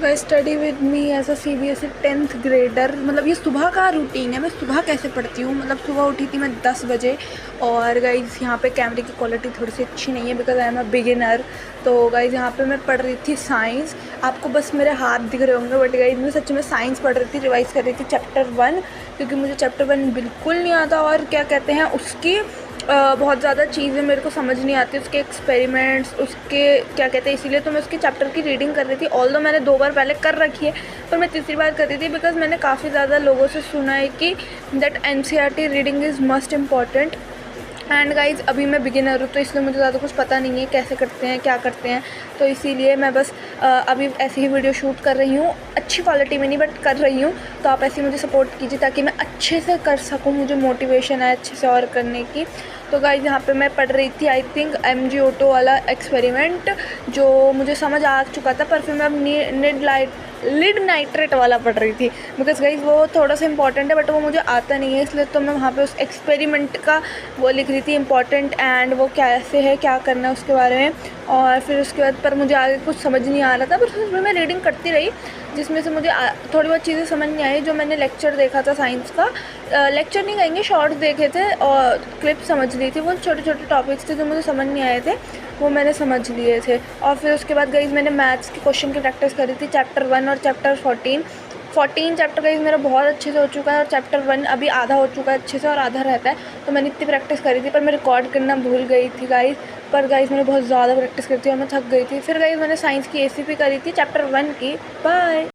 Guys study with me as a CBSE 10th grader. मतलब ये सुबह का रूटीन है, मैं सुबह कैसे पढ़ती हूँ। मतलब सुबह उठी थी मैं 10 बजे। और गाइस यहाँ पे कैमरे की क्वालिटी थोड़ी सी अच्छी नहीं है because I am a beginner. तो गाइस यहाँ पे मैं पढ़ रही थी साइंस। आपको बस मेरे हाथ दिख रहे होंगे बट गाइस मैं सच में साइंस पढ़ रही थी, रिवाइज़ कर रही थी चैप्टर 1, क्योंकि मुझे चैप्टर 1 बिल्कुल नहीं आता। और क्या कहते हैं उसकी बहुत ज़्यादा चीज़ें मेरे को समझ नहीं आती, उसके एक्सपेरिमेंट्स, उसके क्या कहते हैं, इसीलिए तो मैं उसके चैप्टर की रीडिंग कर रही थी। ऑल्दो मैंने 2 बार पहले कर रखी है, पर मैं तीसरी बार कर रही थी बिकॉज मैंने काफ़ी ज़्यादा लोगों से सुना है कि that NCERT reading is must important. And guys अभी मैं बिगिनर हूँ तो इसलिए मुझे ज़्यादा कुछ पता नहीं है कैसे करते हैं क्या करते हैं। तो इसीलिए मैं बस अभी ऐसे ही वीडियो शूट कर रही हूँ, अच्छी क्वालिटी में नहीं बट कर रही हूँ। तो आप ऐसे ही मुझे सपोर्ट कीजिए ताकि मैं अच्छे से कर सकूँ, मुझे मोटिवेशन है अच्छे से और करने की। तो गाइज यहाँ पे मैं पढ़ रही थी आई थिंक MG ऑटो वाला एक्सपेरिमेंट, जो मुझे समझ आ चुका था, पर फिर मैं अब लिड नाइट्रेट वाला पढ़ रही थी बिकॉज गाइज वो थोड़ा सा इंपॉर्टेंट है बट वो मुझे आता नहीं है, इसलिए तो मैं वहाँ पे उस एक्सपेरिमेंट का वो लिख रही थी इम्पॉर्टेंट एंड वो कैसे है, क्या करना है उसके बारे में। और फिर उसके बाद पर मुझे आगे कुछ समझ नहीं आ रहा था, पर फिर मैं रीडिंग करती रही जिसमें से मुझे थोड़ी बहुत चीज़ें समझ नहीं आई। जो मैंने लेक्चर देखा था साइंस का, लेक्चर नहीं कहेंगे, शॉर्ट्स देखे थे और क्लिप समझ ली थी, वो छोटे छोटे टॉपिक्स थे जो मुझे समझ नहीं आए थे, वो मैंने समझ लिए थे। और फिर उसके बाद गाइस मैंने मैथ्स के क्वेश्चन की प्रैक्टिस करी थी, चैप्टर 1 और चैप्टर 14 चैप्टर गाइस मेरा बहुत अच्छे से हो चुका है और चैप्टर 1 अभी आधा हो चुका है अच्छे से और आधा रहता है। तो मैंने इतनी प्रैक्टिस करी थी पर मैं रिकॉर्ड करना भूल गई थी गाइस। पर गाइस मैंने बहुत ज़्यादा प्रैक्टिस करी थी और मैं थक गई थी। फिर गाइस मैंने साइंस की ACP करी थी चैप्टर 1 की। बाय।